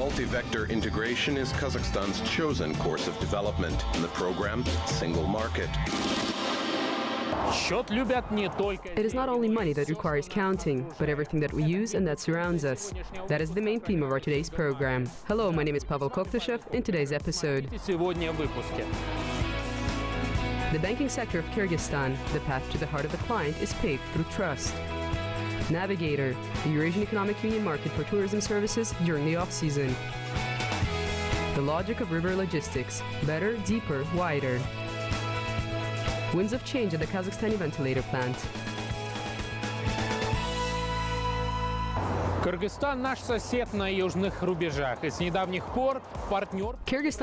Multi-vector integration is Kazakhstan's chosen course of development, and the program, Single Market. It is not only money that requires counting, but everything that we use and that surrounds us. That is the main theme of our today's program. Hello, my name is Pavel Koktashev. In today's episode, the banking sector of Kyrgyzstan, the path to the heart of the client, is paved through trust. Navigator, the Eurasian Economic Union market for tourism services during the off-season. The logic of river logistics, better, deeper, wider. Winds of change at the Kazakhstani ventilator plant. Kyrgyzstan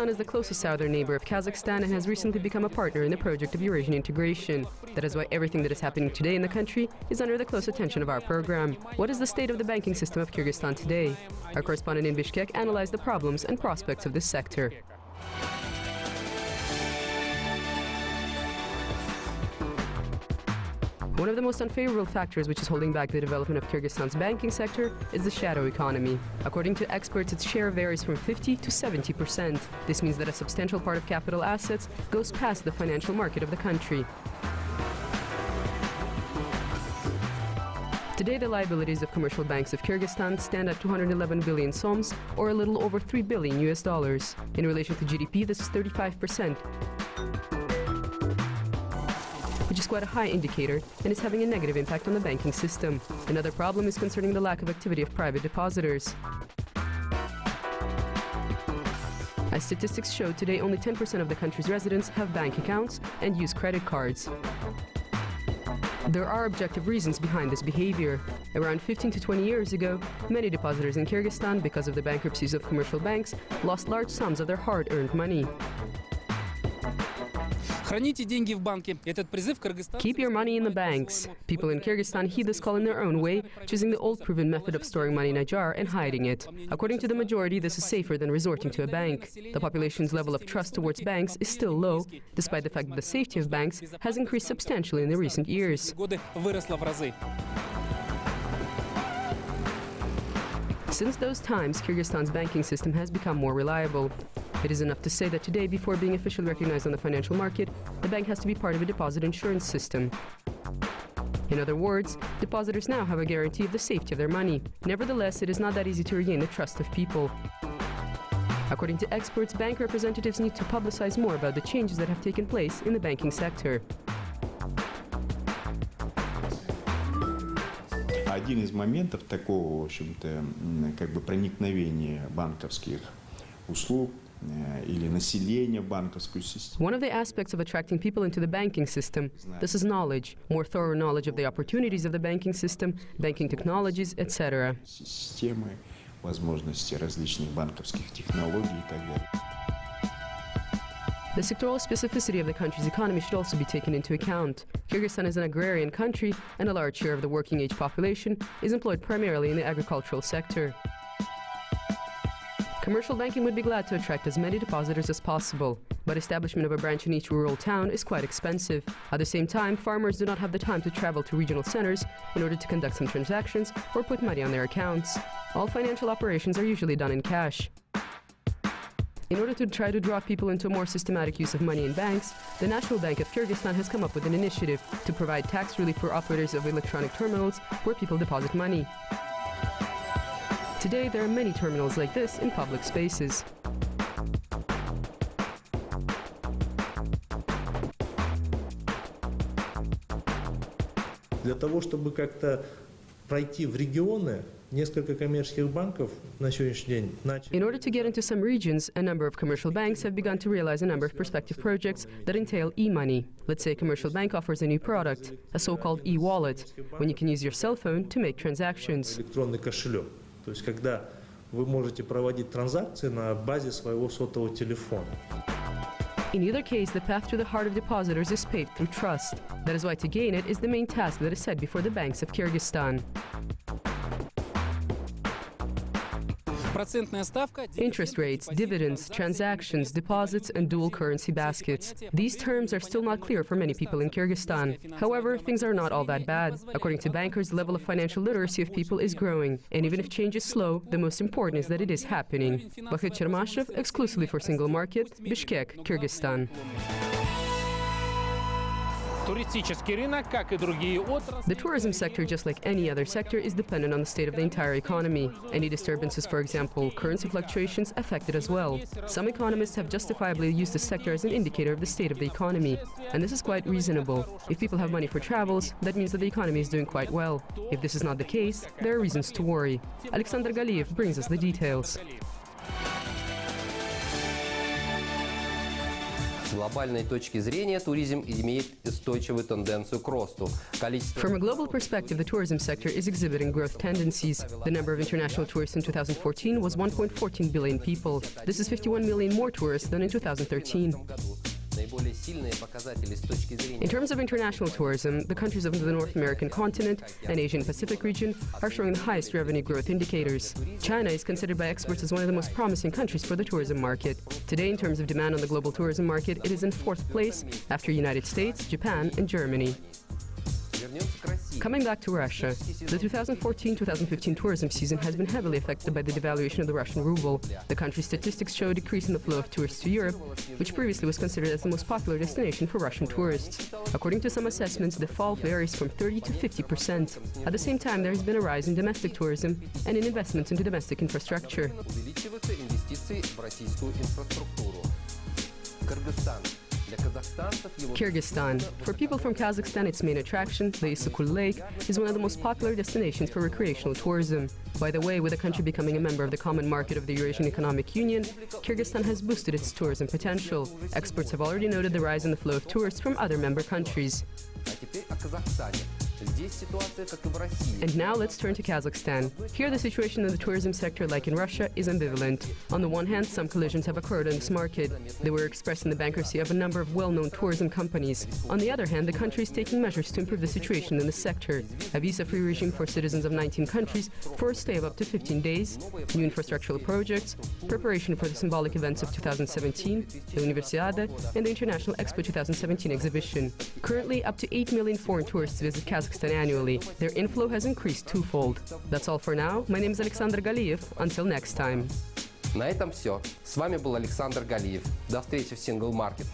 is the closest southern neighbor of Kazakhstan and has recently become a partner in the project of Eurasian integration. That is why everything that is happening today in the country is under the close attention of our program. What is the state of the banking system of Kyrgyzstan today? Our correspondent in Bishkek analyzed the problems and prospects of this sector. One of the most unfavorable factors which is holding back the development of Kyrgyzstan's banking sector is the shadow economy. According to experts, its share varies from 50 to 70%. This means that a substantial part of capital assets goes past the financial market of the country. Today, the liabilities of commercial banks of Kyrgyzstan stand at 211 billion soms, or a little over $3 billion. In relation to GDP, this is 35%. Which is quite a high indicator and is having a negative impact on the banking system. Another problem is concerning the lack of activity of private depositors. As statistics show, today only 10% of the country's residents have bank accounts and use credit cards. There are objective reasons behind this behavior. Around 15 to 20 years ago, many depositors in Kyrgyzstan, because of the bankruptcies of commercial banks, lost large sums of their hard-earned money. Keep your money in the banks. People in Kyrgyzstan heed this call in their own way, choosing the old proven method of storing money in a jar and hiding it. According to the majority, this is safer than resorting to a bank. The population's level of trust towards banks is still low, despite the fact that the safety of banks has increased substantially in the recent years. Since those times, Kyrgyzstan's banking system has become more reliable. It is enough to say that today, before being officially recognized on the financial market, the bank has to be part of a deposit insurance system. In other words, depositors now have a guarantee of the safety of their money. Nevertheless, it is not that easy to regain the trust of people. According to experts, bank representatives need to publicize more about the changes that have taken place in the banking sector. Один из моментов такого, в общем-то, как бы проникновения банковских услуг или населения в банковскую систему. One of the aspects of attracting people into the banking system, this is knowledge, more thorough knowledge of the opportunities of the banking system, banking technologies, etc. Системы, возможности различных банковских технологий и так далее. The sectoral specificity of the country's economy should also be taken into account. Kyrgyzstan is an agrarian country, and a large share of the working-age population is employed primarily in the agricultural sector. Commercial banking would be glad to attract as many depositors as possible, but establishment of a branch in each rural town is quite expensive. At the same time, farmers do not have the time to travel to regional centers in order to conduct some transactions or put money on their accounts. All financial operations are usually done in cash. In order to try to draw people into a more systematic use of money in banks, the National Bank of Kyrgyzstan has come up with an initiative to provide tax relief for operators of electronic terminals where people deposit money. Today, there are many terminals like this in public spaces. Для того, чтобы как-то пройти в регионы, несколько коммерческих банков на сегодняшний день начали. In order to get into some regions, a number of commercial banks have begun to realize a number of prospective projects that entail e-money. Let's say a commercial bank offers a new product, a so-called e-wallet, when you can use your cell phone to make transactions. Электронный кошелек, то есть когда вы можете проводить транзакции на базе своего сотового телефона. In either case, the path to the heart of depositors is paved through trust. That is why to gain it is the main task that is set before the banks of Kyrgyzstan. Interest rates, dividends, transactions, deposits, and dual currency baskets. These terms are still not clear for many people in Kyrgyzstan. However, things are not all that bad. According to bankers, the level of financial literacy of people is growing. And even if change is slow, the most important is that it is happening. Vakit Chermashev, exclusively for Single Market, Bishkek, Kyrgyzstan. The tourism sector, just like any other sector, is dependent on the state of the entire economy. Any disturbances, for example, currency fluctuations, affect it as well. Some economists have justifiably used the sector as an indicator of the state of the economy. And this is quite reasonable. If people have money for travels, that means that the economy is doing quite well. If this is not the case, there are reasons to worry. Alexander Galiev brings us the details. С глобальной точки зрения туризм имеет устойчивую тенденцию к росту. From a global perspective, the tourism sector is exhibiting growth tendencies. The number of international tourists in 2014 was 1.14 billion people. This is 51 million more tourists than in 2013. In terms of international tourism, the countries of the North American continent and Asian Pacific region are showing the highest revenue growth indicators. China is considered by experts as one of the most promising countries for the tourism market. Today, in terms of demand on the global tourism market, it is in 4th place after United States, Japan, and Germany. Coming back to Russia, the 2014-2015 tourism season has been heavily affected by the devaluation of the Russian ruble. The country's statistics show a decrease in the flow of tourists to Europe, which previously was considered as the most popular destination for Russian tourists. According to some assessments, the fall varies from 30 to 50%. At the same time, there has been a rise in domestic tourism and in investments into domestic infrastructure. Kyrgyzstan. For people from Kazakhstan, its main attraction, the Issyk Lake, is one of the most popular destinations for recreational tourism. By the way, with the country becoming a member of the common market of the Eurasian Economic Union, Kyrgyzstan has boosted its tourism potential. Experts have already noted the rise in the flow of tourists from other member countries. And now let's turn to Kazakhstan. Here the situation in the tourism sector, like in Russia, is ambivalent. On the one hand, some collisions have occurred in this market. They were expressed in the bankruptcy of a number of well-known tourism companies. On the other hand, the country is taking measures to improve the situation in the sector. A visa-free regime for citizens of 19 countries for a stay of up to 15 days, new infrastructural projects, preparation for the symbolic events of 2017, the Universiada, and the International Expo 2017 exhibition. Currently, up to 8 million foreign tourists visit Kazakhstan annually. Their inflow has increased twofold. That's all for now. My name is Alexander Galiev. Until next time. На этом все. С вами был Александр Галиев. До встречи в Single Market.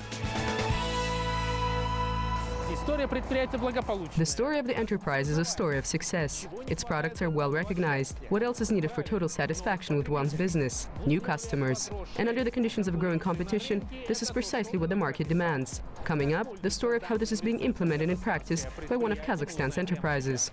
The story of the enterprise is a story of success. Its products are well recognized. What else is needed for total satisfaction with one's business? New customers. And under the conditions of growing competition, this is precisely what the market demands. Coming up, the story of how this is being implemented in practice by one of Kazakhstan's enterprises.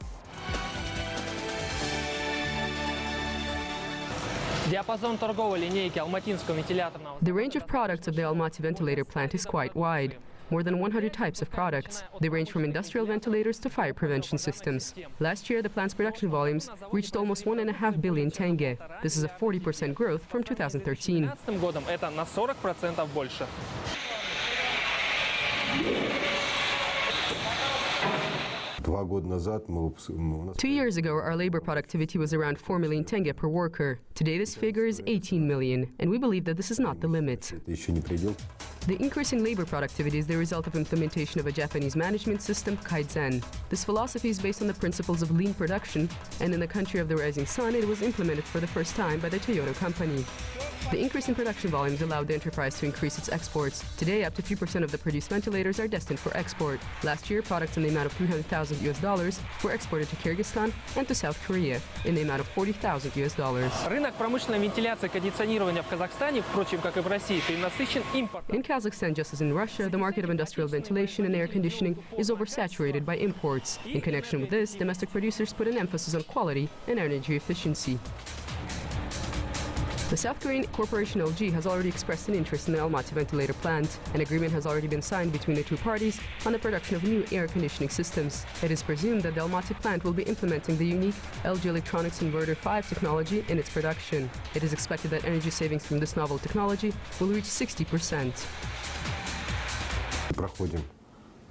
The range of products of the Almaty ventilator plant is quite wide. More than 100 types of products. They range from industrial ventilators to fire prevention systems. Last year, the plant's production volumes reached almost 1.5 billion tenge. This is a 40% growth from 2013. 2 years ago, our labor productivity was around 4 million tenge per worker. Today, this figure is 18 million, and we believe that this is not the limit. The increase in labor productivity is the result of implementation of a Japanese management system, Kaizen. This philosophy is based on the principles of lean production, and in the country of the rising sun, it was implemented for the first time by the Toyota company. The increase in production volumes allowed the enterprise to increase its exports. Today, up to 3% of the produced ventilators are destined for export. Last year, products in the amount of $300,000 were exported to Kyrgyzstan and to South Korea in the amount of $40,000. Рынок промышленной вентиляции и кондиционирования в Казахстане, впрочем, как и в России, перенасыщен импортом. In Kazakhstan, just as in Russia, the market of industrial ventilation and air conditioning is oversaturated by imports. In connection with this, domestic producers put an emphasis on quality and energy efficiency. The South Korean corporation LG has already expressed an interest in the Almaty ventilator plant. An agreement has already been signed between the two parties on the production of new air conditioning systems. It is presumed that the Almaty plant will be implementing the unique LG Electronics Inverter 5 technology in its production. It is expected that energy savings from this novel technology will reach 60%.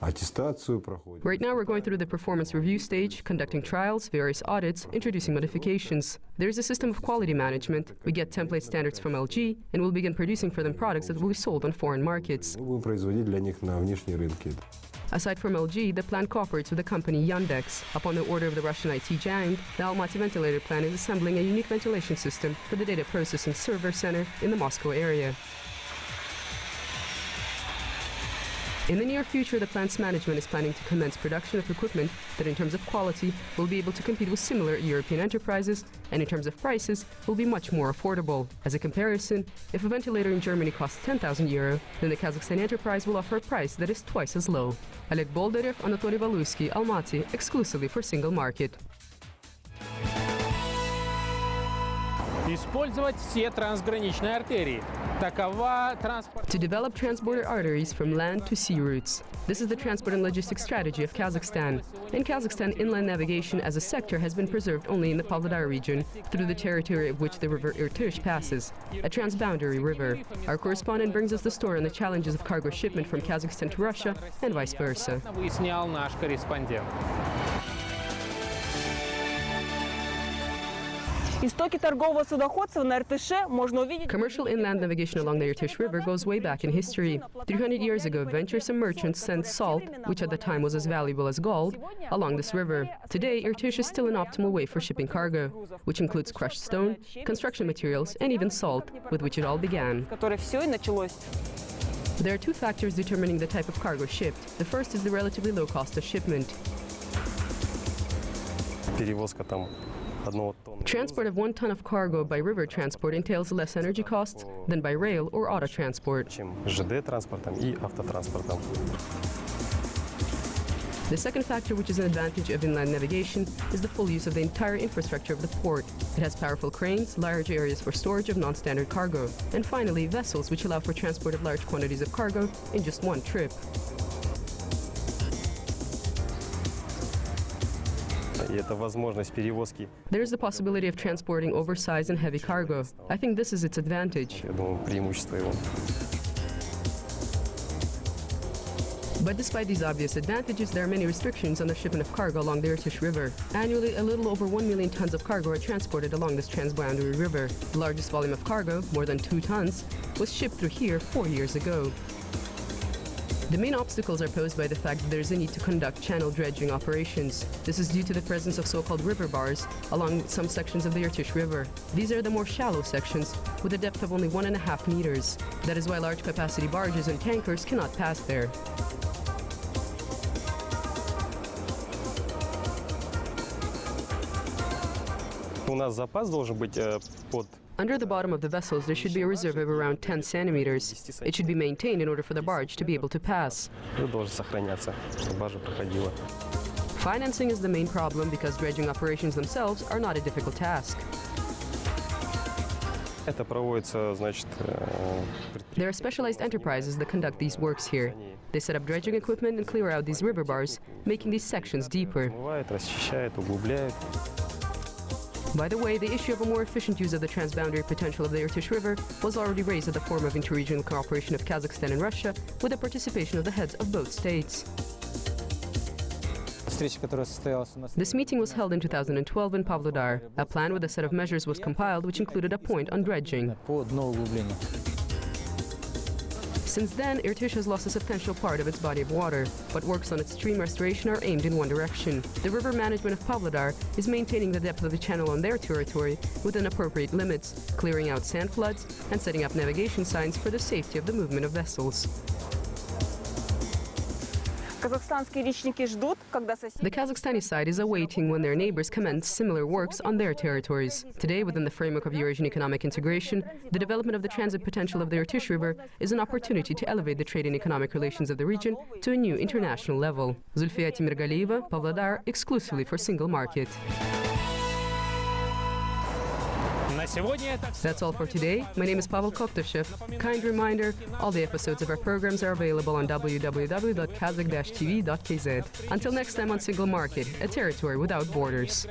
аттестацию проходит. Right now, we're going through the performance review stage, conducting trials, various audits, introducing modifications. There is a system of quality management. We get template standards from LG, and we'll begin producing for them products that will be sold on foreign markets. Мы будем производить для них на внешние рынки. Aside from LG, the plant cooperates with the company Yandex. Upon the order of the Russian IT giant, the Almaty ventilator plant is assembling a unique ventilation system for the data processing server center in the Moscow area. In the near future, the plant's management is planning to commence production of equipment that, in terms of quality, will be able to compete with similar European enterprises, and in terms of prices, will be much more affordable. As a comparison, if a ventilator in Germany costs 10,000 euro, then the Kazakhstan enterprise will offer a price that is twice as low. Oleg Boldarev, Anatoly Valuysky, Almaty, exclusively for Single Market. Использовать все трансграничные артерии. Такова транспорт. To develop transborder arteries from land to sea routes. This is the transport and logistics strategy of Kazakhstan. In Kazakhstan, inland navigation as a sector has been preserved only in the Pavlodar region, through the territory of which the river Irtysh passes, a transboundary river. Our correspondent brings us the story on the challenges of cargo shipment from Kazakhstan to Russia and vice versa. Выяснял наш корреспондент. Истоки торгового судоходства на РТШ можно увидеть... Commercial inland navigation along the Irtysh River goes way back in history. 300 years ago, venturesome merchants sent salt, which at the time was as valuable as gold, along this river. Today, Irtysh is still an optimal way for shipping cargo, which includes crushed stone, construction materials, and even salt, with which it all began. ...которое все и началось. There are two factors determining the type of cargo shipped. The first is the relatively low cost of shipment. Перевозка там одного тонны. Transport of 1 ton of cargo by river transport entails less energy costs than by rail or auto transport. Чем ЖД-транспортом и автотранспортом. The second factor, which is an advantage of inland navigation, is the full use of the entire infrastructure of the port. It has powerful cranes, large areas for storage of non-standard cargo, and finally, vessels which allow for transport of large quantities of cargo in just one trip. И это возможность перевозки. There is the possibility of transporting oversized and heavy cargo. I think this is its advantage. Я думаю, преимущество его. But despite these obvious advantages, there are many restrictions on the shipment of cargo along the Irtysh River. Annually, a little over 1 million tons of cargo are transported along this transboundary river. The largest volume of cargo, more than 2 tons, was shipped through here 4 years ago. The main obstacles are posed by the fact that there is a need to conduct channel dredging operations. This is due to the presence of so-called river bars along some sections of the Irtysh River. These are the more shallow sections, with a depth of only 1.5 meters. That is why large-capacity barges and tankers cannot pass there. У нас запас должен быть под... Under the bottom of the vessels, there should be a reserve of around 10 centimeters. It should be maintained in order for the barge to be able to pass. Это должен сохраняться, чтобы баржа проходила. Financing is the main problem because dredging operations themselves are not a difficult task. Это проводится, значит... There are specialized enterprises that conduct these works here. They set up dredging equipment and clear out these river bars, making these sections deeper. Смывает, расчищает, углубляет. By the way, the issue of a more efficient use of the transboundary potential of the Irtysh River was already raised at the forum of interregional cooperation of Kazakhstan and Russia, with the participation of the heads of both states. This meeting was held in 2012 in Pavlodar. A plan with a set of measures was compiled, which included a point on dredging. Since then, Irtysh has lost a substantial part of its body of water, but works on its stream restoration are aimed in one direction. The river management of Pavlodar is maintaining the depth of the channel on their territory within appropriate limits, clearing out sand floods, and setting up navigation signs for the safety of the movement of vessels. The Kazakhstani side is awaiting when their neighbors commence similar works on their territories. Today, within the framework of Eurasian economic integration, the development of the transit potential of the Irtysh River is an opportunity to elevate the trade and economic relations of the region to a new international level. Zulfiya Timirgaliyeva, Pavlodar, exclusively for Single Market. That's all for today. My name is Pavel Koktyshev. Kind reminder, all the episodes of our programs are available on www.kazakh-tv.kz. Until next time on Single Market, a territory without borders.